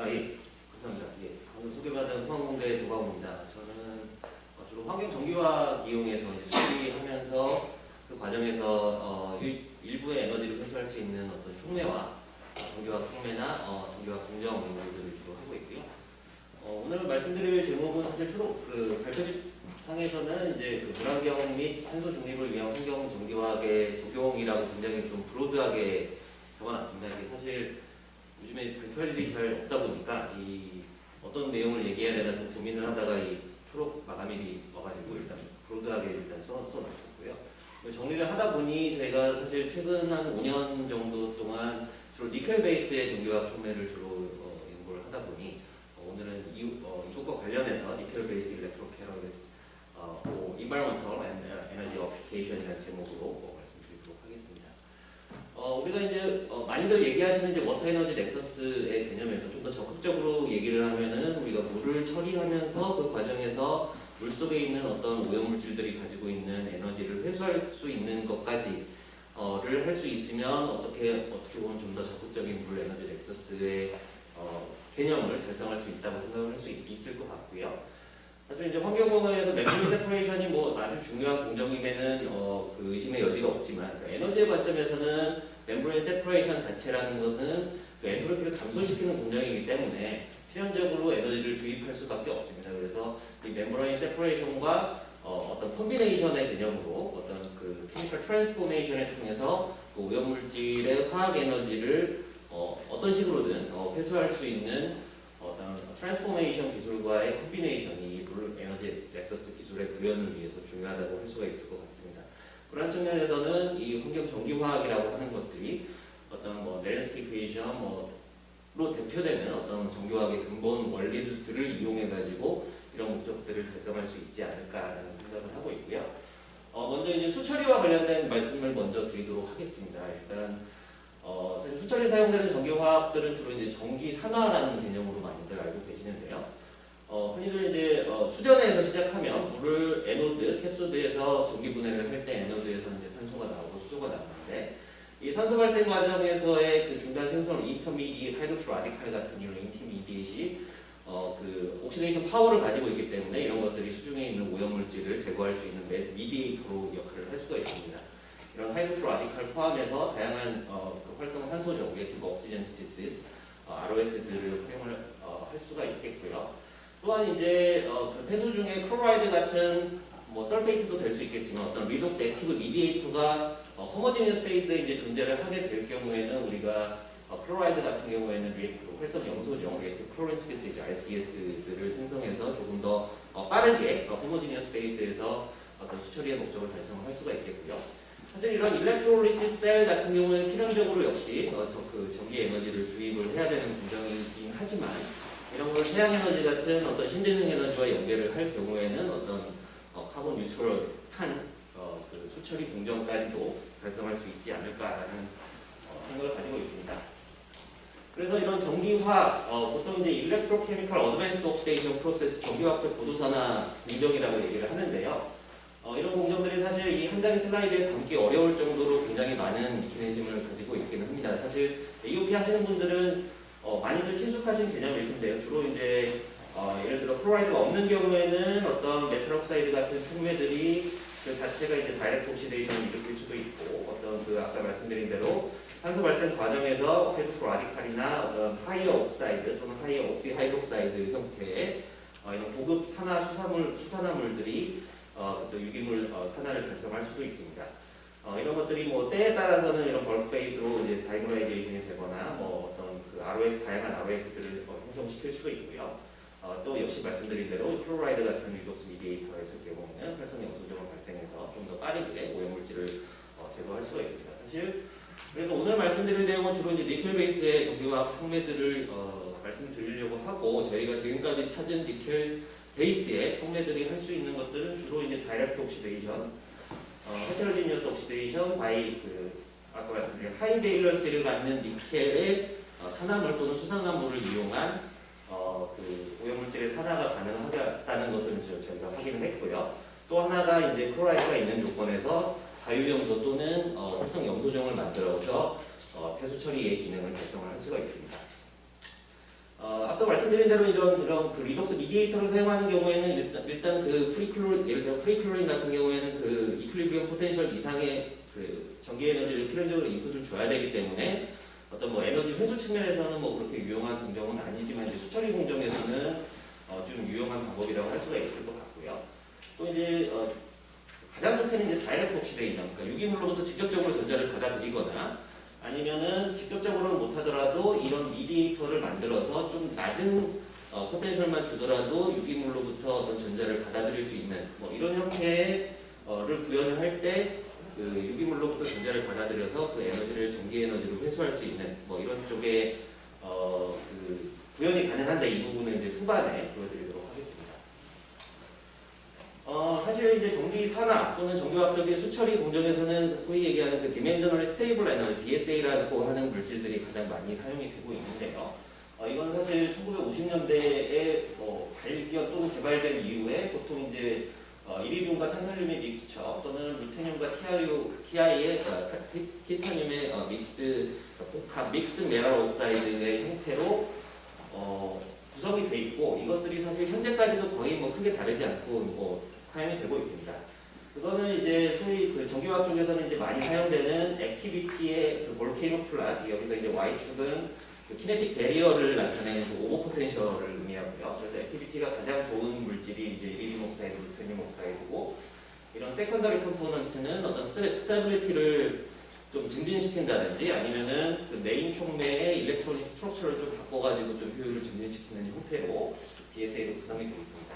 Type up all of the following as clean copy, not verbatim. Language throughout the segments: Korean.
예, 감사합니다. 예, 방금 소개받은 포항공대 조광호입니다. 저는 주로 환경 정기화학 이용해서 이제 수리하면서 그 과정에서 일부의 에너지를 회수할 수 있는 어떤 촉매와 정기화학 촉매나 정기화학 공정 연구들을 주로 하고 있고요. 오늘 말씀드릴 제목은 사실 주로 그 발표상에서는 이제 그 물환경 및 산소 중립을 위한 환경 정기화학의 적용이라고 굉장히 좀 브로드하게 적어놨습니다. 이게 사실 요즘에 발표할 일이 잘 없다 보니까 이 어떤 내용을 얘기해야 되나 좀 고민을 하다가 이 초록 마감일이 와가지고 일단 브로드하게 일단 써놓았었고요. 정리를 하다 보니 저희가 사실 최근 한 5년 정도 동안 주로 니켈 베이스의 정기화학 촉매를 주로 연구를 하다 보니 오늘은 이것과 관련해서 니켈 베이스 일렉트로캐럴리스 Environmental and Energy Application이라는 제목으로 말씀드리도록 하겠습니다. 우리가 이제 많이들 얘기하시는 이제 워터 에너지 넥서스의 개념에서 좀 더 적극적으로 얘기를 하면은 우리가 물을 처리하면서 그 과정에서 물 속에 있는 어떤 오염물질들이 가지고 있는 에너지를 회수할 수 있는 것까지 를 할 수 있으면 어떻게 보면 좀 더 적극적인 물 에너지 넥서스의 개념을 달성할 수 있다고 생각을 할 수 있을 것 같고요. 사실 이제 환경공학에서 멤브레인 세퍼레이션이 뭐 아주 중요한 공정임에는 그 의심의 여지가 없지만 에너지의 관점에서는 멤브레인 세퍼레이션 자체라는 것은 그 엔트로피를 감소시키는 공정이기 때문에 필연적으로 에너지를 주입할 수밖에 없습니다. 그래서 이 멤브레인 세퍼레이션과 어떤 컴비네이션의 개념으로 어떤 그 케미컬 트랜스포메이션을 통해서 그 오염물질의 화학 에너지를 어떤 식으로든 회수할 수 있는 어떤 트랜스포메이션 기술과의 콤비네이션이 물 에너지 넥서스 기술의 구현을 위해서 중요하다고 할 수가 있을 것 같습니다. 그런 측면에서는 이 환경 전기화학이라고 하는 것들이 어떤 뭐 넬스키 이퀘이션로 대표되는 어떤 전기화학의 근본 원리들을 이용해 가지고 이런 목적들을 달성할 수 있지 않을까라는 생각을 하고 있고요. 먼저 이제 수처리와 관련된 말씀을 먼저 드리도록 하겠습니다. 일단 사실 수처리에 사용되는 전기화학들은 주로 이제 전기 산화라는 개념으로 많이들 알고 계시는데요. 흔히들 이제 수전에서 시작하면 물을 에노드, 캐소드에서 전기 분해를 할 때 에노드에서 이제 산소가 나오고 수소가 나오는데 이 산소 발생 과정에서의 그 중간 생성 인터미디에이트 하이드록시 라디칼 같은 이런 인터미디에이트이 그 옥시데이션 파워를 가지고 있기 때문에 이런 것들이 수중에 있는 오염물질을 제거할 수 있는 미디에이터로 역할을 할 수가 있습니다. 이런 하이드록시 라디칼 포함해서 다양한 그 활성 산소종, 리액티브 옥시젠 스피시스, ROS들을 활용을 할 수가 있겠고요. 또한 이제 그 폐수 중에 클로라이드 같은 뭐 설페이트도 될 수 있겠지만 어떤 리독스 액티브 미디에이터가 호모지니어스 페이스에 이제 존재를 하게 될 경우에는 우리가 클로라이드 같은 경우에는 리액티브 활성 염소종, 리액티브 클로린 스피시스 RCS들을 생성해서 조금 더 빠르게 호모지니어스 페이스에서 어떤 수처리의 목적을 달성할 수가 있겠고요. 사실 이런 일렉트롤리시스 셀 같은 경우는 필연적으로 역시 그 전기 에너지를 주입을 해야 되는 공정이긴 하지만 이런 걸 태양 에너지 같은 어떤 신재생 에너지와 연계를 할 경우에는 어떤 카본 뉴트럴한 그 수처리 공정까지도 달성할 수 있지 않을까라는 생각을 가지고 있습니다. 그래서 이런 전기화학, 보통 이제 일렉트로케미컬 어드밴스드 옥시데이션 프로세스 전기화학적 고도산화 공정이라고 얘기를 하는데요. 이런 공정들이 사실 이 한 장의 슬라이드에 담기 어려울 정도로 굉장히 많은 미케니즘을 가지고 있기는 합니다. 사실 AOP 하시는 분들은 많이들 친숙하신 개념일 텐데요. 주로 이제 예를 들어 클로라이드가 없는 경우에는 어떤 메탈 옥사이드 같은 촉매들이 그 자체가 이제 다이렉트 옥시데이션을 일으킬 수도 있고 어떤 그 아까 말씀드린 대로 산소 발생 과정에서 하이드로 라디칼이나 어떤 하이어 옥사이드 또는 하이어 옥시 하이드록사이드 형태의 이런 고급 수산화물들이 또 유기물 산화를 달성할 수도 있습니다. 이런 것들이 뭐 때에 따라서는 이런 벌크 베이스로 이제 다이모라이제이션이 되거나 뭐 어떤 그 ROS 다양한 ROS들을 형성시킬 수도 있고요. 또 역시 말씀드린 대로 클로라이드 같은 리독스 미디에이터가 있을 경우에는 활성 염소종을 발생해서 좀 더 빠르게 오염물질을 제거할 수가 있습니다. 사실 그래서 오늘 말씀드릴 내용은 주로 이제 니켈 베이스의 전기화학 촉매들을 말씀드리려고 하고 저희가 지금까지 찾은 니켈 베이스의 촉매들이 할 수 있는 것들은 주로 이제 다이렉트 옥시데이션, 헤테로지니어스 옥시데이션, 아까 말씀드린 하이 베일런스를 갖는 니켈의 산화물 또는 수산화물을 이용한 그 오염물질의 산화가 가능하다는 것을 저희가 확인을 했고요. 또 하나가 이제 클로라이드가 있는 조건에서 자유염소 또는 활성 염소종을 만들어서 폐수 처리의 기능을 달성을 할 수가 있습니다. 말씀드린 대로 이런 그 리덕스 미디에이터를 사용하는 경우에는 일단 그 예를 들어 프리클로린 같은 경우에는 그 이퀄리브리엄 포텐셜 이상의 그 전기 에너지를 필연적으로 인풋을 줘야 되기 때문에 어떤 뭐 에너지 회수 측면에서는 뭐 그렇게 유용한 공정은 아니지만 이제 수처리 공정에서는 좀 유용한 방법이라고 할 수가 있을 것 같고요. 또 이제 가장 좋게는 이제 다이렉트 옥시데이션, 그러니까 유기물로부터 직접적으로 전자를 받아들이거나 아니면은 직접적으로는 못하더라도 이런 미디에이터를 만들어서 좀 낮은 포텐셜만 주더라도 유기물로부터 어떤 전자를 받아들일 수 있는 뭐 이런 형태를 구현을 할 때 그 유기물로부터 전자를 받아들여서 그 에너지를 전기 에너지로 회수할 수 있는 뭐 이런 쪽에 그 구현이 가능한데 이 부분은 이제 후반에 보여드리도록 하겠습니다. 사실 이제 전기 산화 또는 정교학적인 수처리 공정에서는 소위 얘기하는 그 디멘셔널 스테이블 에너지 DSA라고 하는 물질들이 가장 많이 사용이 되고 있는데요. 이건 사실 1950년대에 발견 또는 개발된 이후에 보통 이제 이리듐과 탄탈륨의 믹스처 또는 루테늄과 TI의 티타늄의 믹스드 메탈 옥사이드의 형태로 구성이 돼 있고 이것들이 사실 현재까지도 거의 뭐 크게 다르지 않고 사용이 되고 있습니다. 그거는 이제 소위 그 전기화학 쪽에서는 이제 많이 사용되는 액티비티의 그 볼케이노 플랫, 여기서 이제 Y축은 그 키네틱 베리어를 나타내는 그 오버 포텐셜을 의미하고요. 그래서 액티비티가 가장 좋은 물질이 이제 이리듐 옥사이드, 루테늄 옥사이드고 이런 세컨더리 컴포넌트는 어떤 스테빌리티를 좀 증진시킨다든지 아니면은 그 메인 촉매의 일렉트로닉 스트럭처를 좀 바꿔가지고 좀 효율을 증진시키는 형태로 DSA로 구성이 되어 있습니다.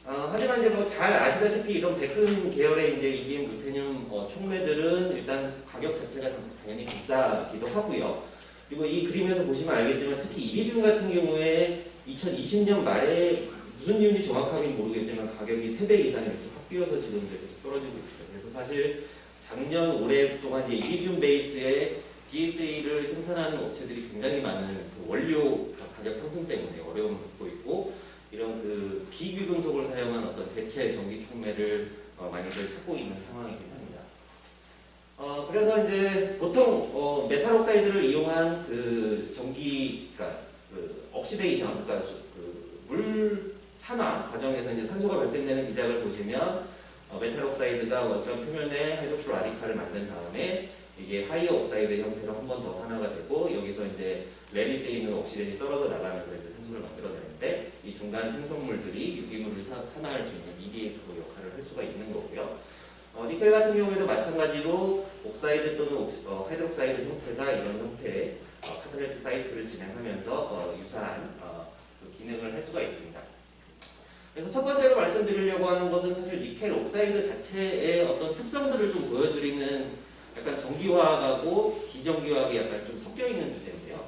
하지만 이제 뭐 잘 아시다시피 이런 백금 계열의 이제 EDM 루테늄 촉매들은 일단 가격 자체가 당연히 비싸기도 하고요. 그리고 이 그림에서 보시면 알겠지만 특히 이리듐 같은 경우에 2020년 말에 무슨 이유인지 정확하게 모르겠지만 가격이 3배 이상 이렇게 확 뛰어서 지금 이제 계속 떨어지고 있습니다. 그래서 사실 작년 올해 동안 이제 이리듐 베이스의 DSA를 생산하는 업체들이 굉장히 많은 그 원료 가격 상승 때문에 어려움을 겪고 있고 이런 그 비귀금속을 사용한 어떤 대체 전기 촉매를 많이들 찾고 있는 상황이긴 합니다. 그래서 이제 보통 메탈 옥사이드를 이용한 그 전기, 그러니까 그 옥시데이션, 그러니까 그 물 산화 과정에서 이제 산소가 발생되는 기작을 보시면 메탈 옥사이드가 어떤 표면에 하이드록시 라디칼을 만든 다음에 이게 하이어 옥사이드 형태로 한 번 더 산화가 되고 여기서 이제 레리스에 있는 옥시젠이 떨어져 나가면서 이제 산소를 만들어내는데 이 중간 생성물들이 유기물을 산화할 수 있는 미디에이터 역할을 할 수가 있는 거고요. 니켈 같은 경우에도 마찬가지로 옥사이드 또는 하이드록사이드 형태가 이런 형태의 카탈리틱 사이클을 진행하면서 유사한 그 기능을 할 수가 있습니다. 그래서 첫 번째로 말씀드리려고 하는 것은 사실 니켈 옥사이드 자체의 어떤 특성들을 좀 보여드리는 약간 정기화학하고 비정기화학이 약간 좀 섞여 있는 주제인데요.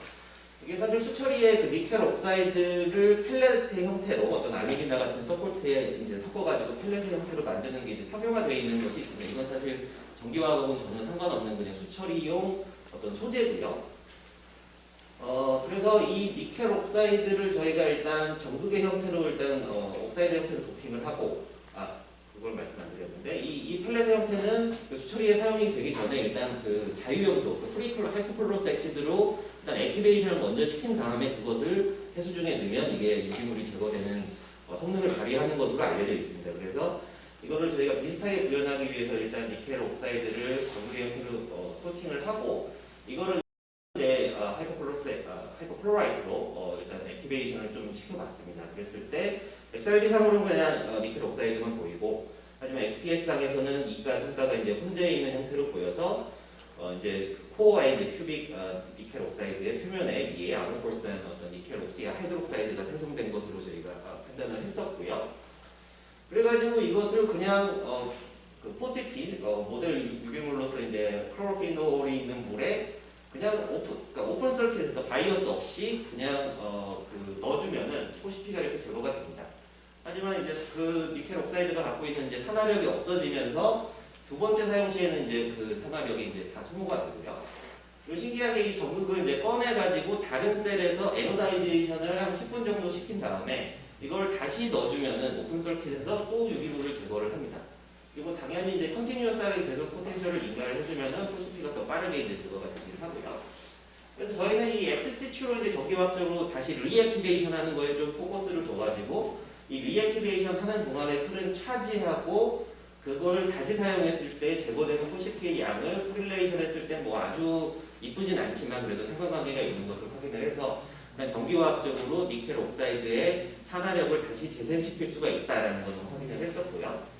이게 사실 수처리에 그 니켈 옥사이드를 펠렛 형태로 어떤 알루미나 같은 서포트에 이제 섞어가지고 펠렛 형태로 만드는 게 이제 상용화되어 있는 것이 있습니다. 이건 사실 전기화학하고는 전혀 상관없는 그냥 수처리용 어떤 소재고요. 그래서 이 니켈 옥사이드를 저희가 일단 전극의 형태로 일단 옥사이드 형태로 도핑을 하고 그걸 말씀 안 드렸는데 이 펠렛의 형태는 그 수처리에 사용이 되기 전에 일단 그 자유염소, 그 프리클로 하이포플로스 엑시드로 일단 액티베이션을 먼저 시킨 다음에 그것을 해수중에 넣으면 이게 유기물이 제거되는 성능을 발휘하는 것으로 알려져 있습니다. 그래서 이거를 저희가 비슷하게 구현하기 위해서 일단 니켈 옥사이드를 전극의 형태로 코팅을 하고 이거를 이제 하이포클로라이트로 일단 액티베이션을 좀 시켜봤습니다. 그랬을 때 XRD 상으로는 그냥 니켈 옥사이드만 보이고 하지만 XPS 상에서는 2가 3가가 이제 혼재 있는 형태로 보여서 이제 코어의 이제 큐빅 니켈 옥사이드의 표면에 위에 아모포스한 어떤 니켈 옥시아 하이드록사이드가 생성된 것으로 저희가 판단을 했었고요. 그래가지고 이것을 그냥 그 포시핀 모델 유기물로서 이제 클로로피놀이 있는 물에 그냥 오픈 서킷에서 바이어스 없이 그냥 그 넣어주면은 포시피가 이렇게 제거가 됩니다. 하지만 이제 그 니켈 옥사이드가 갖고 있는 이제 산화력이 없어지면서 두 번째 사용 시에는 이제 그 산화력이 이제 다 소모가 되고요. 그리고 신기하게 이 전극을 이제 꺼내가지고 다른 셀에서 에노다이제이션을 한 10분 정도 시킨 다음에 이걸 다시 넣어주면은 오픈 서킷에서 또 유기물을 제거를 합니다. 그리고 당연히 이제 컨티뉴어스하게 계속 포텐셜을 인가를 해주면은 포시피가 더 빠르게 이제 제거가 되긴 하고요. 그래서 저희는 이 XC2로 이제 전기화학적으로 다시 리액티베이션 하는 거에 좀 포커스를 둬가지고 이 리액티베이션 하는 동안에 풀은 차지하고 그거를 다시 사용했을 때 제거되는 호시피의 양을 코릴레이션 했을 때 뭐 아주 이쁘진 않지만 그래도 상관관계가 있는 것을 확인을 해서 그냥 전기화학적으로 니켈 옥사이드의 산화력을 다시 재생시킬 수가 있다라는 것을 확인을 했었고요.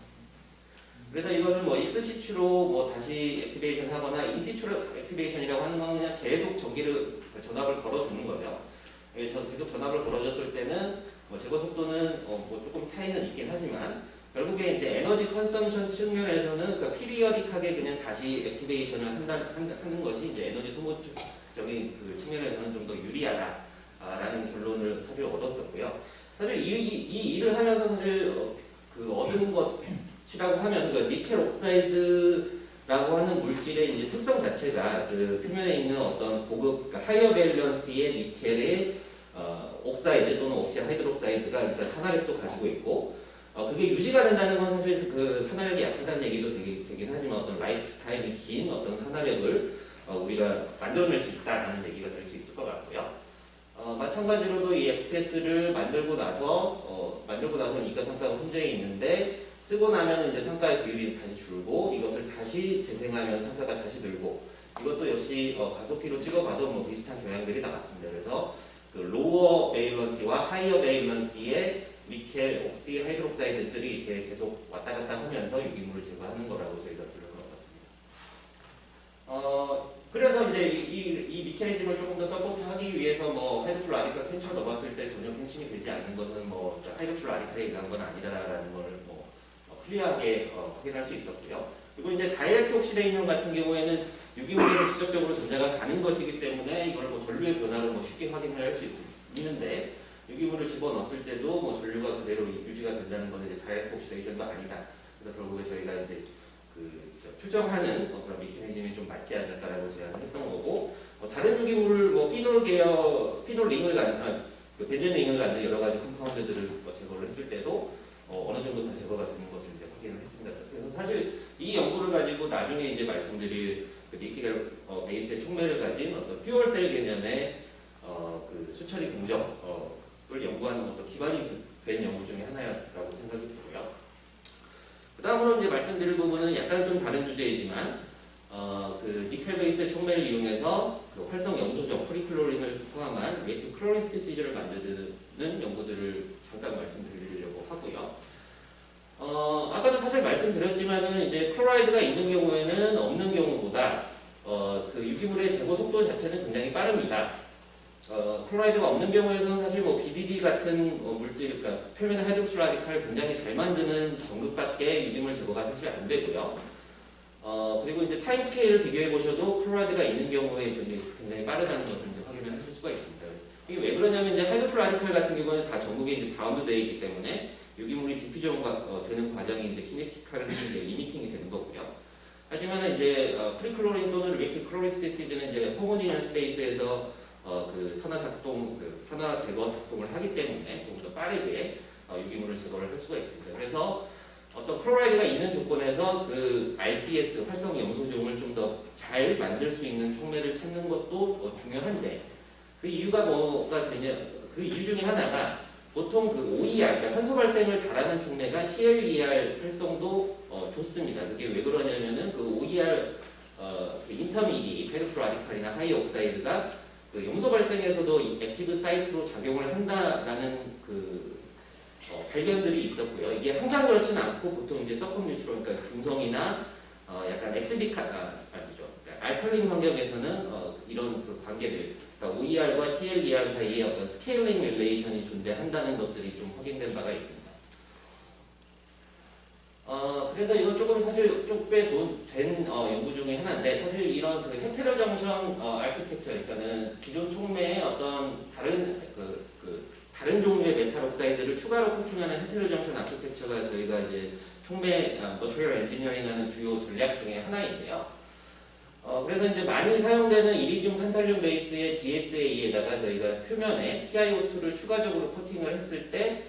그래서 이거를 뭐 익스시추로 뭐 다시 액티베이션 하거나 인시추로 액티베이션이라고 하는 건 그냥 계속 전압을 걸어주는 거죠. 계속 전압을 걸어줬을 때는 뭐 제거 속도는 뭐 조금 차이는 있긴 하지만 결국에 이제 에너지 컨섬션 측면에서는 그러니까 피리어딕하게 그냥 다시 액티베이션을 하는 것이 이제 에너지 소모적인 그 측면에서는 좀 더 유리하다라는 결론을 사실 얻었었고요. 사실 이 일을 하면서 사실 그 얻은 것이라고 하면 그 니켈 옥사이드라고 하는 물질의 이제 특성 자체가 그 표면에 있는 어떤 고급 그러니까 하이어 밸런스의 니켈의 옥사이드 또는 옥시 하이드록사이드가 그러니까 산화력도 가지고 있고 그게 유지가 된다는 건 사실 그 산화력이 약하다는 얘기도 되긴 하지만 어떤 라이프 타임이 긴 어떤 산화력을 우리가 만들어낼 수 있다는 얘기가 될 수 있을 것 같고요. 마찬가지로도 이 XPS를 만들고 나서 이가상가가 혼재해 있는데 쓰고 나면 이제 상가의 비율이 다시 줄고 이것을 다시 재생하면 상가가 다시 늘고 이것도 역시 가속기로 찍어봐도 뭐 비슷한 경향들이 나왔습니다. 그래서 그 로어 베일런스와 하이어 베일런스의 니켈, 옥시, 하이드록사이드들이 이렇게 계속 왔다 갔다 하면서 유기물을 제거하는 거라고 저희가 들은 것 같습니다. 그래서 이제 이 미케니즘을 조금 더 서포트하기 위해서 뭐 하이드로플 라디칼 캔처 넣었을 때 전혀 캔침이 되지 않는 것은 뭐 하이드로플 라디칼에 의한 건 아니다라는 걸 뭐 클리어하게 확인할 수 있었고요. 그리고 이제 다이렉트 옥시데이션 같은 경우에는 유기물에서 직접적으로 전자가 가는 것이기 때문에 이걸 뭐 전류의 변화를 뭐 쉽게 확인할 수 있는데 유기물을 집어넣었을 때도 뭐 전류가 그대로 유지가 된다는 것은 이제 다이렉트 옥시데이션도 아니다. 그래서 결국에 저희가 이제 그 추정하는 그런 메커니즘이 좀 맞지 않을까라고 제안을 했던 거고 다른 유기물을 뭐 피놀 링을 그 벤젠 링을 갖는 여러 가지 컴파운드들을 제거를 했을 때도 어느 정도 다 제거가 되는 것을 이제 확인을 했습니다. 그래서 사실 이 연구를 가지고 나중에 이제 말씀드릴 그 니켈 베이스의 촉매를 가진 어떤 퓨얼셀 개념의 그 수처리 공정을 연구하는 어떤 기반이 된 연구 중에 하나라고 생각이 들고요. 그 다음으로 이제 말씀드릴 부분은 약간 좀 다른 주제이지만 그 니켈 베이스의 촉매를 이용해서 그 활성 염소정 프리클로린을 포함한 리액티브 클로린 스피시즈를 만드는 연구들을 잠깐 말씀드리려고 하고요. 아까도 사실 말씀드렸지만은 이제 클로라이드가 있는 경우에는 없는 경우보다 그 유기물의 제거 속도 자체는 굉장히 빠릅니다. 클로라이드가 없는 경우에서는 사실 뭐 BDD 같은 물질, 그러니까 표면 하이드록시 라디칼을 굉장히 잘 만드는 전극밖에 유기물 제거가 사실 안 되고요. 그리고 이제 타임 스케일을 비교해 보셔도 클로라이드가 있는 경우에 굉장히 빠르다는 것을 이제 확인을 하실 수가 있습니다. 이게 왜 그러냐면 이제 하이드록시 라디칼 같은 경우는 다 전극에 이제 바운드되어 있기 때문에 유기물이 디퓨전 되는 과정이 이제 키네티컬리 이제 리미팅이 되는 거고요. 하지만 이제 프리클로린 또는 리액티브 클로린 스피시즈는 이제 호모지니언 스페이스에서 그 산화 제거 작동을 하기 때문에 조금 더 빠르게 유기물을 제거를 할 수가 있습니다. 그래서 어떤 클로라이드가 있는 조건에서 그 RCS 활성 염소종을 좀 더 잘 만들 수 있는 촉매를 찾는 것도 중요한데 그 이유가 뭐가 되냐? 그 이유 중에 하나가 보통 그 OER, 그러니까 산소 발생을 잘하는 촉매가 CLER 활성도 좋습니다. 그게 왜 그러냐면은 그 OER 그 인터미디, 페르프 라디칼이나 하이 옥사이드가 그 염소 발생에서도 액티브 사이트로 작용을 한다라는 그 발견들이 있었고요. 이게 항상 그렇지는 않고 보통 이제 서컴 뉴트론, 그러니까 중성이나 약간 아니죠. 그러니까 알칼린 환경에서는 이런 그 관계들, 그러니까 OER과 CLER 사이에 어떤 스케일링 릴레이션이 존재한다는 것들이 좀 확인된 바가 있습니다. 그래서 이건 조금 사실 된 연구 중에 하나인데 사실 이런 그 헤테로정션 아키텍처, 그러니까는 기존 촉매의 어떤 다른 종류의 메탈 옥사이드를 추가로 코팅하는 헤테로정션 아키텍처가 저희가 이제 촉매 머티리얼 엔지니어링하는 주요 전략 중에 하나인데요. 그래서 이제 많이 사용되는 이리듐 탄탈륨 베이스의 DSA에다가 저희가 표면에 TiO2를 추가적으로 코팅을 했을 때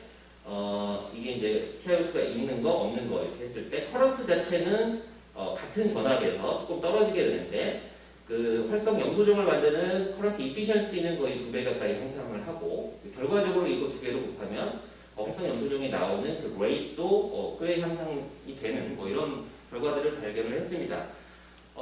이게 이제 TiO2가 있는 거 없는 거 이렇게 했을 때 커런트 자체는 같은 전압에서 조금 떨어지게 되는데 그 활성 염소종을 만드는 커런트 이피션시는 거의 2배 가까이 향상을 하고 결과적으로 이거 2개로 곱하면 활성 염소종이 나오는 그 레이트도 꽤 향상이 되는 뭐 이런 결과들을 발견을 했습니다.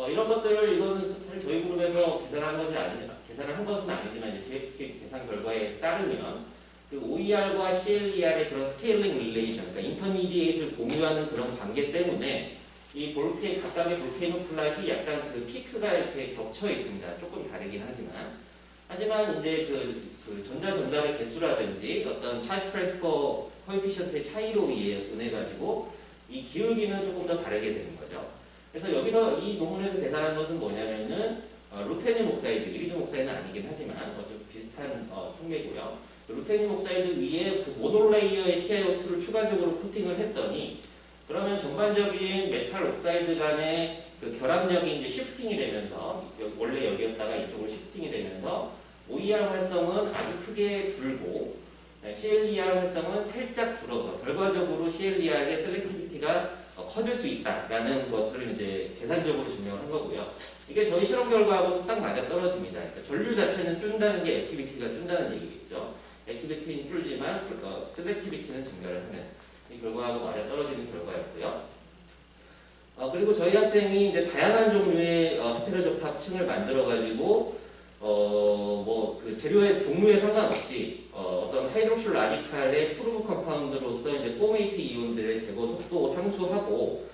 이런 것들을 이거는 사실 저희 그룹에서 계산을 한 것은 아니지만 이제 DXK 계산 결과에 따르면 그 OER과 CLER의 그런 스케일링 릴레이션, 그러니까 인터미디에이트를 공유하는 그런 관계 때문에 이 각각의 볼케이노 플랫이 약간 그 피크가 이렇게 겹쳐 있습니다. 조금 다르긴 하지만 이제 그 전자 전달의 개수라든지 어떤 차지 트랜스퍼 코에피션트의 차이로 인해 가지고 이 기울기는 조금 더 다르게 되는 거죠. 그래서 여기서 이 논문에서 계산한 것은 뭐냐면은 루테늄 옥사이드, 이리듐 옥사이드는 아니긴 하지만 좀 비슷한 촉매고요. 루테늄 옥사이드 위에 그 모노레이어의 TiO2를 추가적으로 코팅을 했더니 그러면 전반적인 메탈 옥사이드 간의 그 결합력이 이제 시프팅이 되면서 원래 여기였다가 이쪽으로 시프팅이 되면서 OER 활성은 아주 크게 줄고 CLER 활성은 살짝 줄어서 결과적으로 CLER의 셀렉티비티가 커질 수 있다라는 것을 이제 계산적으로 증명한 거고요. 이게 저희 실험 결과하고 딱 맞아 떨어집니다. 그러니까 전류 자체는 줄다는 게 액티비티가 줄다는 얘기겠죠. 액티비티는 줄지만 셀렉티비티는 증가를 하는 이 결과하고 맞아 떨어지는 결과였고요. 그리고 저희 학생이 이제 다양한 종류의 헤테로적합층을 만들어가지고 그 재료의 종류에 상관없이 어떤 하이드록실 라디칼의 프루브 컴파운드로서 이제 포메이트 이온들의 제거 속도 상수하고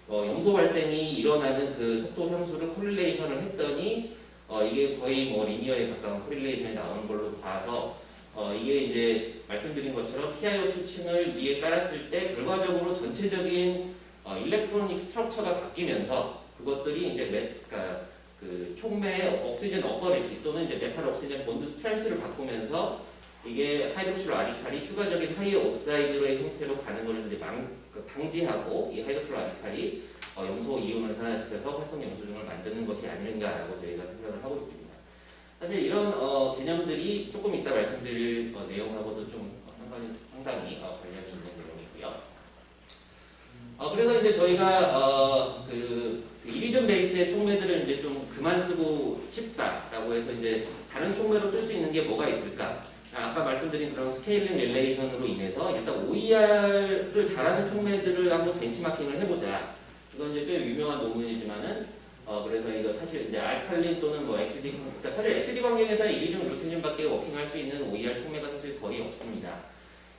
염소 발생이 일어나는 그 속도 상수를 코릴레이션을 했더니 이게 거의 뭐 리니어에 가까운 코릴레이션이 나오는 걸로 봐서 이게 이제 말씀드린 것처럼 TiO2층을 위에 깔았을 때 결과적으로 전체적인 일렉트로닉 스트럭처가 바뀌면서 그것들이 이제 그러니까 그 촉매의 옥시전 어퍼리티 또는 이제 메탈 옥시전 본드 스트렝스를 바꾸면서 이게 하이드록실 라디칼이 추가적인 하이어 옥사이드의 형태로 가는 걸 이제 방지하고 이 하이드록실 라디칼이 염소 이온을 산화시켜서 활성 염소종을 만드는 것이 아닌가라고 저희가 생각을 하고 있습니다. 사실 이런 개념들이 조금 이따 말씀드릴 내용하고도 좀 상당히 관련이 있는 내용이고요. 그래서 이제 저희가 그 이리듐 베이스의 촉매들을 이제 좀 그만 쓰고 싶다라고 해서 이제 다른 촉매로 쓸 수 있는 게 뭐가 있을까? 아까 말씀드린 그런 스케일링 릴레이션으로 인해서 일단 OER를 잘하는 촉매들을 한번 벤치마킹을 해보자. 이건 이제 꽤 유명한 논문이지만은 그래서 이거 사실 이제 알칼린 또는 뭐 XD, 그러니까 사실 XD 환경에서 이리듐, 루테늄밖에 워킹할 수 있는 OER 촉매가 사실 거의 없습니다.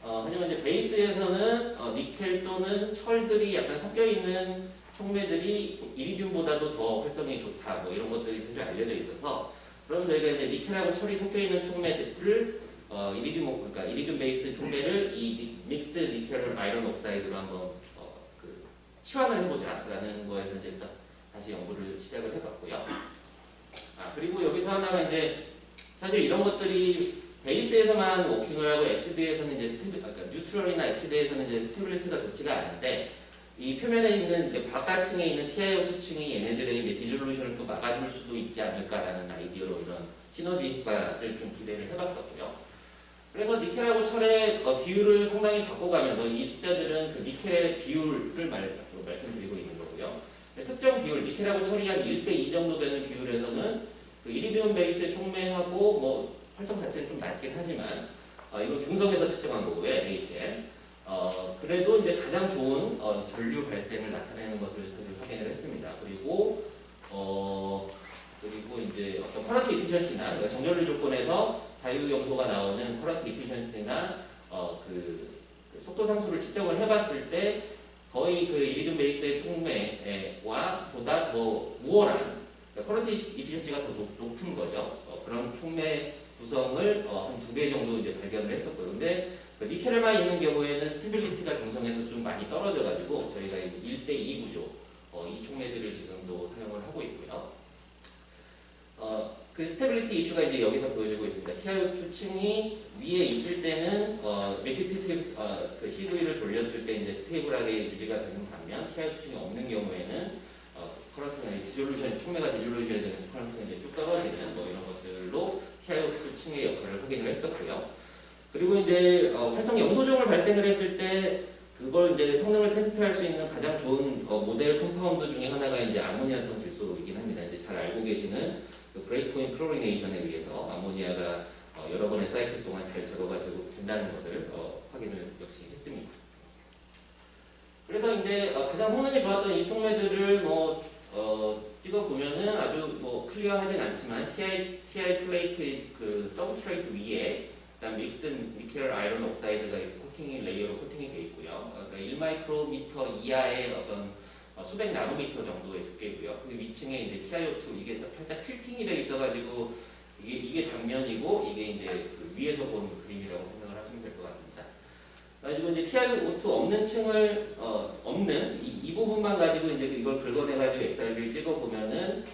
하지만 이제 베이스에서는 니켈 또는 철들이 약간 섞여 있는 촉매들이 이리듐보다도 더 활성이 좋다. 뭐 이런 것들이 사실 알려져 있어서 그럼 저희가 이제 니켈하고 철이 섞여 있는 촉매들을 그러니까 이리듐 베이스 촉매를 이 믹스드 니켈 아이런 옥사이드로 한번 치환을 해보자라는 거에서 이제 다시 연구를 시작을 해봤고요. 그리고 여기서 하나가 이제 사실 이런 것들이 베이스에서만 워킹을 하고 XD에서는 이제 그러니까 뉴트럴이나 XD에서는 이제 스테빌리티가 좋지가 않은데 이 표면에 있는 이제 바깥층에 있는 TiO2층이 얘네들의 이제 디졸루션을 또 막아줄 수도 있지 않을까라는 아이디어로 이런 시너지 효과를 좀 기대를 해봤었고요. 그래서 니켈하고 철의 비율을 상당히 바꿔가면서 이 숫자들은 그 니켈의 비율을 말씀드리고 있는 거고요. 특정 비율, 니켈하고 철이 한 1:2 정도 되는 비율에서는 그 이리듐 베이스 촉매하고 뭐 활성 자체는 좀 낮긴 하지만 이거 중성에서 측정한 거고요, NaCl. 그래도 이제 가장 좋은 전류 발생을 나타내는 것을 사실 확인을 했습니다. 그리고 이제 어떤 커런트 이피션시나 그러니까 정전류 조건에서 자유염소가 나오는 커런트 이피션시나 그 속도 상수를 측정을 해봤을 때 거의 그 이리듐 베이스의 촉매와 보다 더 우월한 그러니까 커런트 이피션시가 더 높은 거죠. 그런 촉매 구성을 한 2배 정도 이제 발견을 했었고요. 근데 그 니켈만 있는 경우에는 스테빌리티가 중성에서 좀 많이 떨어져가지고 저희가 1:2 구조 이 촉매들을 지금도 사용을 하고 있고요. 그 스테빌리티 이슈가 이제 여기서 보여주고 있습니다. TiO2층이 위에 있을 때는 리피티티브 그 CV를 돌렸을 때 이제 스테이블하게 유지가 되는 반면 TiO2층이 없는 경우에는 커런트가 디졸루션 촉매가 디졸루션이 되면서 커런트가 이제 쭉 떨어지는 뭐 이런 것들로 TiO2층의 역할을 확인을 했었고요. 그리고 이제 활성 염소종을 발생을 했을 때 그걸 이제 성능을 테스트할 수 있는 가장 좋은 모델 컴파운드 중에 하나가 이제 아모니아성 질소이긴 합니다. 이제 잘 알고 계시는 그 브레이크포인트 클로리네이션에 의해서 암모니아가 여러 번의 사이클 동안 잘 제거가 된다는 것을 확인을 역시 했습니다. 그래서 이제 가장 효능이 좋았던 이 촉매들을 찍어보면은 아주 클리어하진 않지만 TI 플레이트 그 서브스트레이트 위에 그다음 믹스드 니켈 아이런 옥사이드가 이렇게 코팅이 레이어로 코팅이 되어 있고요. 그러니까 1마이크로미터 이하의 어떤 수백 나노미터 정도의 두께고요. 그 위층에 이제 TiO2 이게 살짝 틸팅이 되어 있어가지고 이게 단면이고 이게 이제 그 위에서 본 그림이라고 생각을 하시면 될 것 같습니다. 가지고 이제 TiO2 없는 층을 없는 이 부분만 가지고 이제 이걸 긁어내가지고 엑사이드를 찍어보면은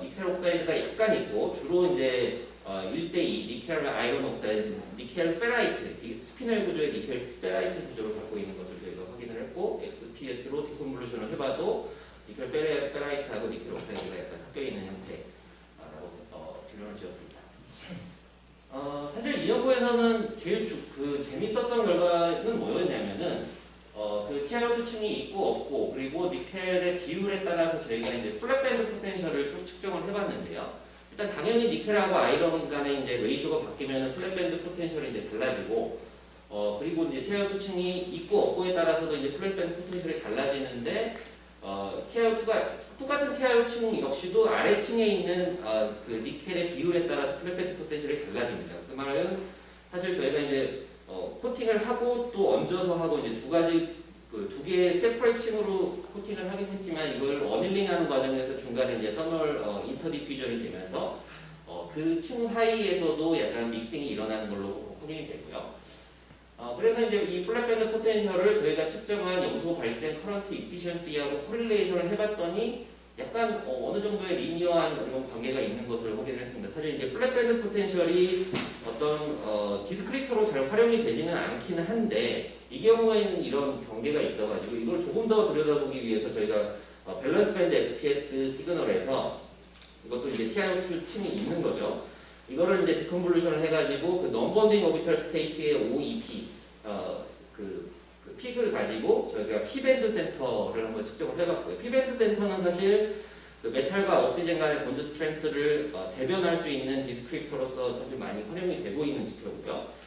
니켈 옥사이드가 약간 있고 주로 이제 1대2 니켈 아이론 옥사이드, 니켈 페라이트, 스피널 구조의 니켈 페라이트 구조를 갖고 있는 것을 저희가 확인을 했고 XPS로 디컨볼루션을 해봐도 니켈 페라이트하고 니켈 옥사이드가 약간 섞여 있는 형태라고 진단을 지었습니다. 사실 이 연구에서는 제일 재밌었던 결과는 뭐였냐면은 그 TiO2 층이 있고 없고 그리고 니켈의 비율에 따라서 저희가 이제 플랫밴드 포텐셜을 좀 측정을 해봤는데요. 일단 당연히 니켈하고 아이론 간의 이제 레이쇼가 바뀌면 플랫밴드 포텐셜이 이제 달라지고 그리고 이제 TiO2 층이 있고 없고에 따라서도 이제 플랫밴드 포텐셜이 달라지는데 TiO2가 똑같은 TiO2 층 역시도 아래층에 있는 그 니켈의 비율에 따라서 플랫밴드 포텐셜이 달라집니다. 그 말은 사실 저희가 이제 코팅을 하고 또 얹어서 하고 이제 두 개의 세퍼레이팅으로 코팅을 하긴 했지만 이걸 어닐링하는 과정에서 중간에 이제 터널 인터디퓨전이 되면서 그 층 사이에서도 약간 믹싱이 일어나는 걸로 확인이 되고요. 그래서 이제 이 플랫밴드 포텐셜을 저희가 측정한 염소 발생 커런트 이피션시하고 코릴레이션을 해봤더니 약간 어느 정도의 리니어한 이런 관계가 있는 것을 확인을 했습니다. 사실 이제 플랫밴드 포텐셜이 어떤 디스크리터로 잘 활용이 되지는 않기는 한데 이 경우에는 이런 경계가 있어가지고 이걸 조금 더 들여다보기 위해서 저희가 밸런스 밴드 XPS 시그널에서 이것도 이제 TiO2 층이 있는 거죠. 이거를 이제 디컨볼루션을 해가지고 그 non-bonding orbital state의 OEP 그 픽을 가지고 저희가 P밴드 센터를 한번 측정을 해봤고요. P밴드 센터는 사실 그 메탈과 옥시젠 간의 본드 스트렝스를 대변할 수 있는 디스크립터로서 사실 많이 활용이 되고 있는 지표고요.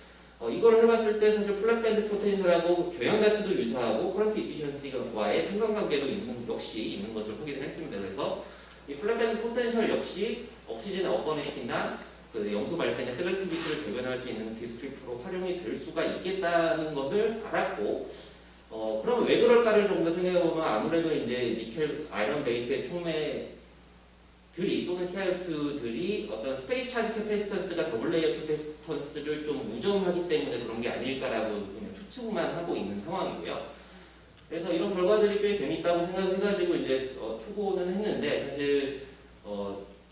이거를 해봤을 때 사실 플랫밴드 포텐셜하고 교양 가치도 유사하고 커런트 이피션시와의 상관관계도 역시 있는 것을 확인을 했습니다. 그래서 이 플랫밴드 포텐셜 역시 옥시젠 어버니티나 그 염소 발생의 셀렉티비티를 대변할 수 있는 디스크립터로 활용이 될 수가 있겠다는 것을 알았고, 그럼 왜 그럴까를 좀 더 생각해보면 아무래도 이제 니켈 아이런 베이스의 촉매들이 또는 TiO2들이 어떤 스페이스 차지 캐패시턴스가 더블 레이어 캐패시턴스를 좀 무점하기 때문에 그런 게 아닐까라고 그냥 추측만 하고 있는 상황이고요. 그래서 이런 결과들이 꽤 재밌다고 생각해가지고 이제 투고는 했는데 사실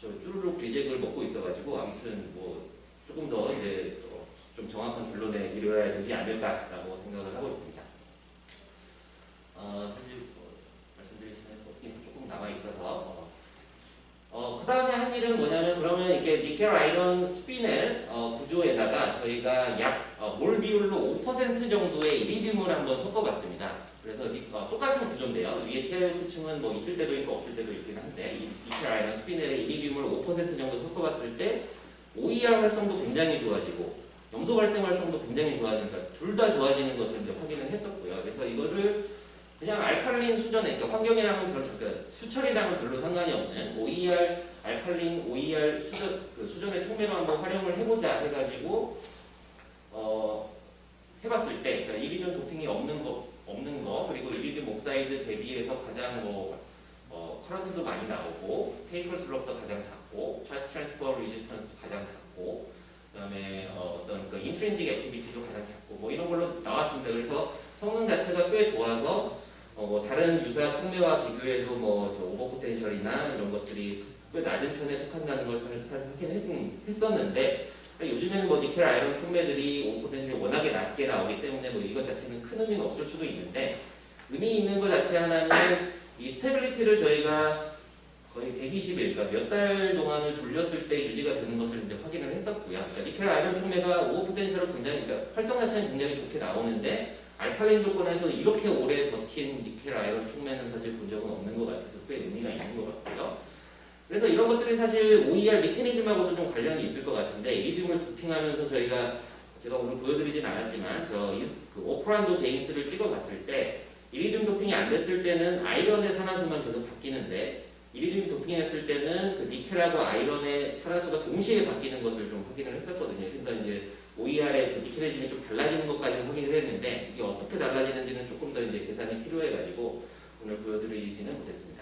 저 쭈루룩 리젝을 먹고 있어가지고 아무튼 뭐 조금 더 이제 좀 정확한 결론에 이르러야 되지 않을까라고 생각을 하고 있습니다. 사실 말씀드릴 시간이 조금 남아 있어서 그 다음에 한 일은 뭐냐면 그러면 이게 니켈 아이런 스피넬 구조에다가 저희가 약 몰 비율로 5% 정도의 이리듐을 한번 섞어봤습니다. 그래서 똑같은 구조인데요. 위에 TiO2 층은 뭐 있을 때도 있고 없을 때도 있긴 한데 니켈 아이런 스피넬의 이리듐을 5% 정도 섞어봤을 때 OER 활성도 굉장히 좋아지고 염소 발생 활성도 굉장히 좋아지니까 둘 다 좋아지는 것을 이제 확인을 했었고요. 그래서 이거를 그냥 알칼린 수전에, 그러니까 환경이랑은 그러니까 수철이랑은 별로 상관이 없는 OER 알칼린 OER 수전의 촉매로 한번 활용을 해보자 해가지고 해봤을 때, 그러니까 이리듐 도핑이 없는 거 그리고 이리듐 옥사이드 대비해서 가장 커런트도 많이 나오고 페이퍼 슬롭도 가장 작고 차지 트랜스퍼 리지스턴스도 가장 작고 그다음에 어떤 그 인트린직 액티비티도 가장 작고 뭐 이런 걸로 나왔습니다. 그래서 성능 자체가 꽤 좋아서 뭐 다른 유사 촉매와 비교해도 뭐 저 오버 포텐셜이나 이런 것들이 꽤 낮은 편에 속한다는 걸 했었는데 요즘에는 뭐 니켈 아이론 촉매들이 오버 포텐셜이 워낙에 낮게 나오기 때문에 뭐 이거 자체는 큰 의미는 없을 수도 있는데 의미 있는 것 자체 하나는 이 스테빌리티를 저희가 거의 120일, 그러니까 몇 달 동안을 돌렸을 때 유지가 되는 것을 이제 확인을 했었고요. 그러니까 니켈 아이론 촉매가 오버 포텐셜을 굉장히, 그러니까 활성 자체는 굉장히 좋게 나오는데 알칼린 조건에서 이렇게 오래 버틴 니켈 아이론 촉매는 사실 본 적은 없는 것 같아서 꽤 의미가 있는 것 같고요. 그래서 이런 것들이 사실 OER 메커니즘하고도 좀 관련이 있을 것 같은데 이리듐을 도핑하면서 제가 오늘 보여드리진 않았지만 그 오프란도 제인스를 찍어봤을 때 이리듐 도핑이 안 됐을 때는 아이런의 산화수만 계속 바뀌는데 이리듐 도핑했을 때는 그 니켈하고 아이런의 산화수가 동시에 바뀌는 것을 좀 확인을 했었거든요. 그래서 이제 OER의 그 메커니즘이 좀 달라지는 것까지 확인을 했는데 이게 어떻게 달라지는지는 조금 더 이제 계산이 필요해가지고 오늘 보여드리지는 못했습니다.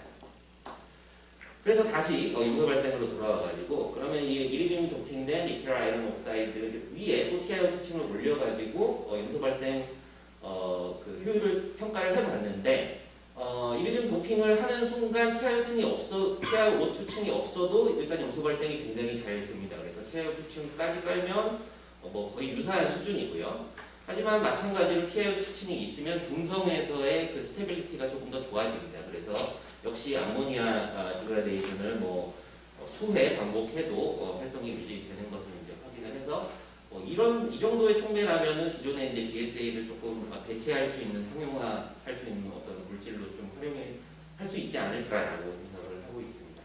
그래서 다시 염소 발생으로 돌아와가지고 그러면 이 이리듐 도핑된 니켈 아이런 옥사이드 위에 또 TiO2 층을 올려가지고 염소 발생 그 효율을 평가를 해봤는데 이리듐 도핑을 하는 순간 TiO2 층이 없어도 일단 염소 발생이 굉장히 잘 됩니다. 그래서 TiO2 층까지 깔면 뭐 거의 유사한 수준이고요. 하지만 마찬가지로 TiO2 층이 있으면 중성에서의 그 스테빌리티가 조금 더 좋아집니다. 그래서 역시 암모니아 디그라데이션을 수회 반복해도 활성이 유지되는 것을 이제 확인을 해서 이 정도의 촉매라면은 기존에 이제 DSA를 조금 대체할 수 있는 상용화할 수 있는 어떤 물질로 좀 활용할 수 있지 않을까라고 생각을 하고 있습니다.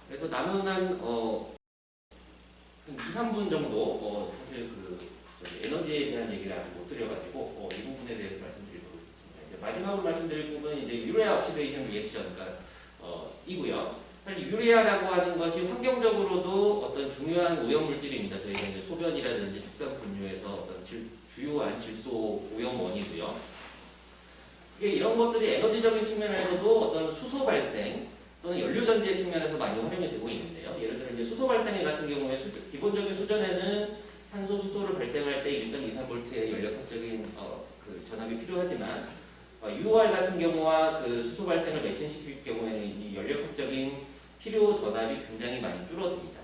그래서 남은 한 2, 3분 정도 사실 에너지에 대한 얘기를 아직 못 드려가지고 이 부분에 대해서 말씀드리도록 하겠습니다. 마지막으로 말씀드릴 부분은 이제 유레아 옥시데이션 리액션 이고요. 사실 유레아라고 하는 것이 환경적으로도 어떤 중요한 오염 물질입니다. 저희가 이제 소변이라든지 축산 분유에서 어떤 주요한 질소 오염원이고요. 이런 것들이 에너지적인 측면에서도 어떤 수소 발생 또는 연료 전지의 측면에서 많이 활용이 되고 있는데요. 예를 들어 이제 수소 발생 같은 경우에 기본적인 수전에는 산소 수소를 발생할 때 1.23V의 연력학적인 그 전압이 필요하지만 UOR 같은 경우와 그 수소 발생을 매칭시킬 경우에는 이 연력학적인 필요 전압이 굉장히 많이 줄어듭니다.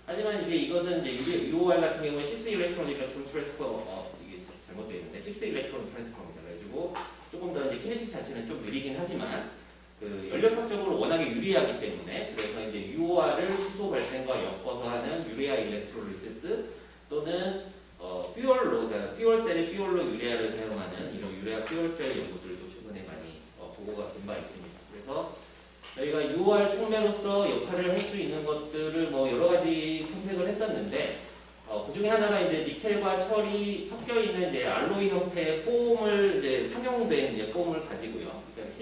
하지만 이것은 이제 UOR 같은 경우에 6 일렉트론 트랜스퍼 이게 잘못되어 있는데 6 일렉트론 트랜스퍼입니다. 그래가지고 조금 더 이제 키네틱 자체는 좀 느리긴 하지만 그 연력학적으로 워낙에 유리하기 때문에 그래서 이제 UOR을 수소 발생과 엮어서 하는 유레아 일렉트롤리시스 또는 퓨얼셀의 퓨얼로 유레아를 사용하는 이런 유레아 퓨얼셀 연구들도 최근에 많이 보고가 된 바 있습니다. 그래서 저희가 UOR 촉매로서 역할을 할 수 있는 것들을 여러 가지 탐색을 했었는데 그 중에 하나가 이제 니켈과 철이 섞여 있는 이제 알로이 형태의 폼을 이제 상용된 이제 폼을 가지고요. 그러니까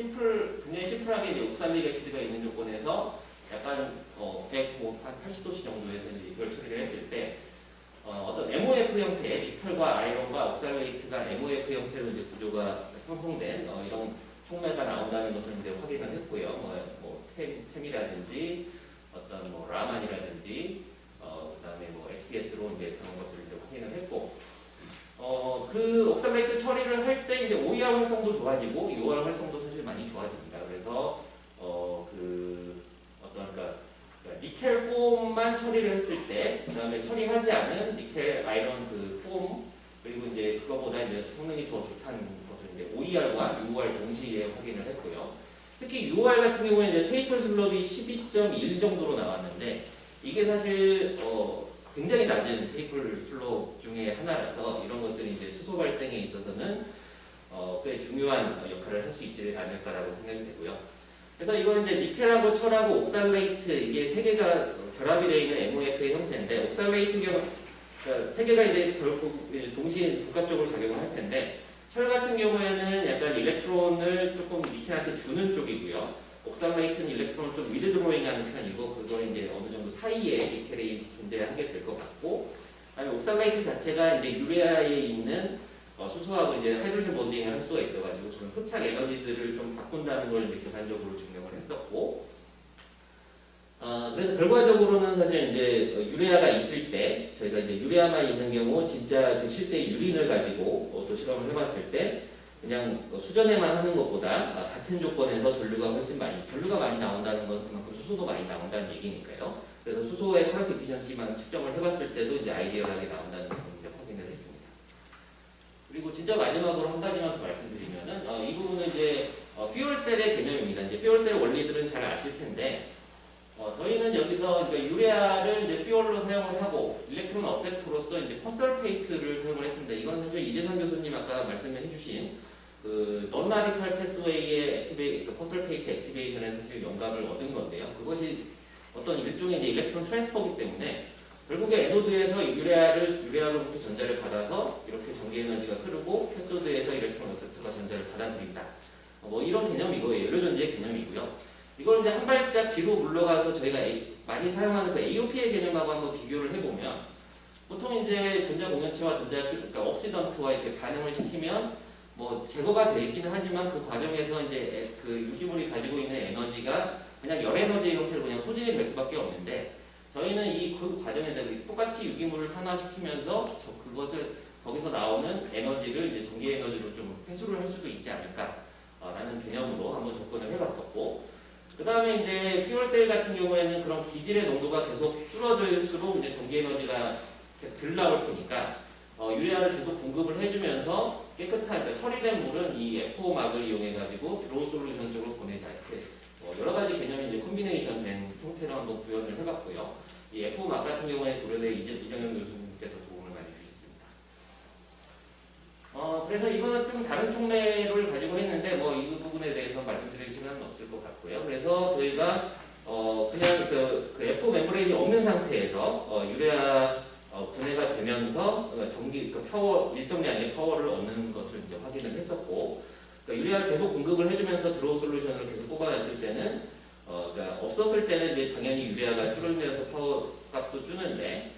굉장히 심플하게 이제 옥살릭 애시드가 있는 조건에서 약간 80도씨 정도에서 이제 이걸 처리를 했을 때 어떤 MOF 형태의 니켈과 아이론과 옥살레이트가 MOF 형태로 이제 구조가 형성된 이런 촉매가 나온다는 것을 이제 확인을 했고요. 템이라든지 어떤 라만이라든지 그다음에 SPS로 이제 그런 것들을 이제 확인을 했고 그 옥살레이트 처리를 할 때 이제 OER 활성도 좋아지고 UOR 활성도 사실 많이 좋아집니다. 그래서 그러니까 니켈 폼만 처리를 했을 때, 그 다음에 처리하지 않은 니켈 아이런 그 폼, 그리고 이제 그거보다 이제 성능이 더 좋다는 것을 이제 OER과 UOR 동시에 확인을 했고요. 특히 UOR 같은 경우에 이제 테이플 슬롭이 12.1 정도로 나왔는데, 이게 사실 굉장히 낮은 테이플 슬롭 중에 하나라서 이런 것들이 이제 수소 발생에 있어서는 꽤 중요한 역할을 할 수 있지 않을까라고 생각이 되고요. 그래서 이건 이제 니켈하고 철하고 옥살레이트 이게 세 개가 결합이 되어 있는 MOF의 형태인데 옥살레이트 경우 그러니까 세 개가 이제 결국 동시에 복합적으로 작용을 할 텐데 철 같은 경우에는 약간 일렉트론을 조금 니켈한테 주는 쪽이고요. 옥살레이트는 일렉트론을 좀 위드드로잉하는 편이고 그걸 이제 어느 정도 사이에 니켈이 존재하게 될 것 같고, 그다음에 옥살레이트 자체가 이제 유레아에 있는 수소하고 이제 하이드로젠 본딩을 할 수가 있어가지고 그런 흡착 에너지들을 좀 바꾼다는 걸 이제 계산적으로 증명을 했었고, 그래서 결과적으로는 사실 이제 유레아가 있을 때 저희가 이제 유레아만 있는 경우 진짜 그 실제 유린을 가지고 또 실험을 해봤을 때 그냥 수전에만 하는 것보다 같은 조건에서 전류가 많이 나온다는 것만큼 수소도 많이 나온다는 얘기니까요. 그래서 수소의 커런트 에피션시만 측정을 해봤을 때도 이제 아이디어하게 나온다는 것을 이제 확인을 했습니다. 그리고 진짜 마지막으로 한 가지만 더 말씀드리면은 이 부분은 이제 퓨얼셀의 개념입니다. 이제 퓨얼셀 원리들은 잘 아실 텐데 저희는 여기서 그러니까 유레아를 이제 퓨얼로 사용을 하고 일렉트론 어셉터로서 이제 퍼설페이트를 사용을 했습니다. 이건 사실 이재상 교수님 아까 말씀해주신 그 non-radical pathway의 퍼설페이트 액티베이션에 사실 영감을 얻은 건데요. 그것이 어떤 일종의 이제 일렉트론 트랜스퍼기 때문에 결국에 에노드에서 유레아로부터 전자를 받아서 이렇게 전기 에너지가 흐르고 캐소드에서 일렉트론 어셉터가 전자를 받아들인다. 뭐 이런 개념이 이거예요. 연료전지의 개념이고요. 이걸 이제 한 발짝 뒤로 물러가서 저희가 많이 사용하는 그 AOP의 개념하고 한번 비교를 해보면 보통 이제 전자 공연체와 그러니까 옥시던트와 이렇게 반응을 시키면 뭐 제거가 되어 있기는 하지만 그 과정에서 이제 그 유기물이 가지고 있는 에너지가 그냥 열 에너지의 형태로 그냥 소진이 될 수밖에 없는데 저희는 그 과정에서 똑같이 유기물을 산화시키면서 그것을 거기서 나오는 에너지를 이제 전기 에너지로 좀 회수를 할 수도 있지 않을까라는 개념으로 한번 접근을 해봤었고 그 다음에 이제 퓨얼셀 같은 경우에는 그런 기질의 농도가 계속 줄어들수록 이제 전기 에너지가 덜 나올 테니까 유레아를 계속 공급을 해주면서 깨끗한 그러니까 처리된 물은 이 FO 막을 이용해 가지고 드로우 솔루션 쪽으로 보내지 않게 여러 가지 개념이 이제 콤비네이션 된 형태로 한번 구현을 해봤고요. 이 FO 막 같은 경우에 고려대 이정현 교수님께서 도움을 많이 주셨습니다. 그래서 이거는 좀 다른 촉매를 가지고 했는데 뭐 이 부분에 대해서 말씀드릴 시간은 없을 것 같고요. 그래서 저희가 그냥 그 FO 멤브레인이 없는 상태에서 유레아 분해가 되면서 전기 일정량의 파워를 얻는 것을 이제 확인을 했었고, 그러니까 유레아를 계속 공급을 해주면서 드로우 솔루션을 계속 뽑아냈을 때는 그러니까 없었을 때는 이제 당연히 유레아가 줄어들면서 파워 값도 주는데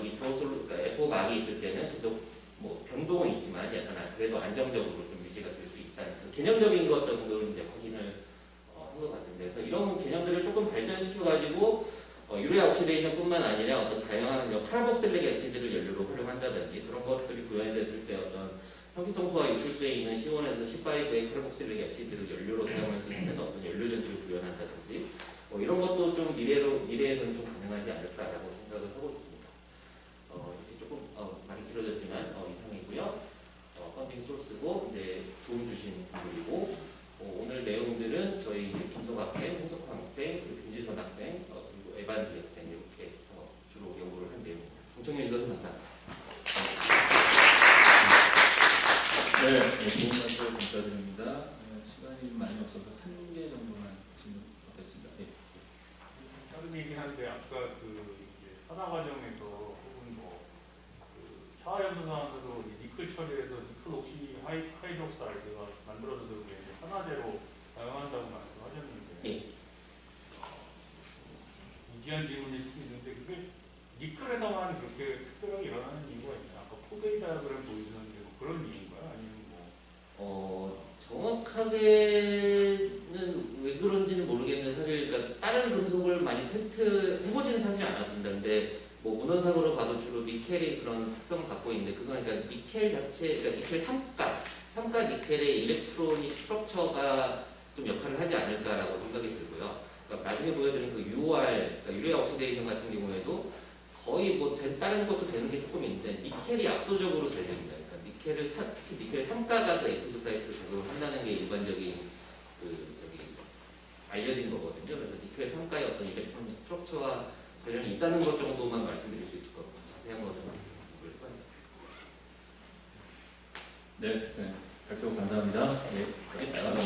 이 그러니까 FO 막이 있을 때는 계속 뭐 변동은 있지만 약간 그래도 안정적으로 좀 유지가 될 수 있다는 그 개념적인 것 정도를 이제 확인을 한 것 같습니다. 그래서 이런 개념들을 조금 발전시켜가지고 유레아 옥시데이션뿐만 아니라 어떤 다양한 카르복실릭 액시드를 연료로 활용한다든지 그런 것들이 구현됐을 때 어떤 현기성소와 유출수에 있는 C1에서 C5의 카르복실릭 액시드를 연료로 사용할 수 있는 어떤 연료전지를 구현한다든지 뭐 이런 것도 좀 미래에서는 좀 가능하지 않을까라고 생각을 하고 있습니다. 이렇게 조금 많이 길어졌지만 이상이고요. 펀딩 소스고 이제 도움 주신 분들이고 오늘 내용들은 저희 김석 학생, 홍석호 학생, 그리고 김지선 학생, 그리고 에반 학생 이렇게 해서 주로 연구를 한 내용입니다. 동청해 주셔서 감사합니다. 네, 좋은 말씀 감사드립니다. 시간이 좀 많이 없어서 한 개 정도만 질문 받겠습니다. 네. 다른 얘기긴 한데 아까 그 이제 산화 과정에서 혹은 뭐그 차화염소산에서도 니클 처리해서 니클 옥시 하이드록사이드가 만들어져서 이제 산화제로 사용한다고 말씀하셨는데 이지한 질문일 수도 있는데 그게 니클에서만 그렇게 특별하게 일어나는 이유가 있나? 아까 포베이 다이어그램 보여주셨는데 뭐 그런 이유인가요? 아니면 정확하게는 왜 그런지는 모르겠는데 사실 그러니까 다른 금속을 많이 테스트 해보지는 사실 않았습니다. 근데 뭐 문헌상으로 봐도 주로 니켈이 그런 특성을 갖고 있는데 그건 그러니까 니켈 자체, 그러니까 니켈 삼가 니켈의 일렉트로닉 스트럭처가 좀 역할을 하지 않을까라고 생각이 들고요. 그러니까 나중에 보여드린 그 UR, 그러니까 유레아 옥시데이션 같은 경우에도 거의 뭐 다른 것도 되는 게 조금 있는데 니켈이 압도적으로 잘 됩니다. 특히 니켈 3가가 그 액티브 사이트를 작용을 한다는 게 일반적인 알려진 거거든요. 그래서 니켈 3가의 어떤 일렉트로닉 스트럭처와 관련이 있다는 것 정도만 말씀드릴 수 있을 것 같고 자세한 거는 모를 거예요. 네, 발표 감사합니다. 네.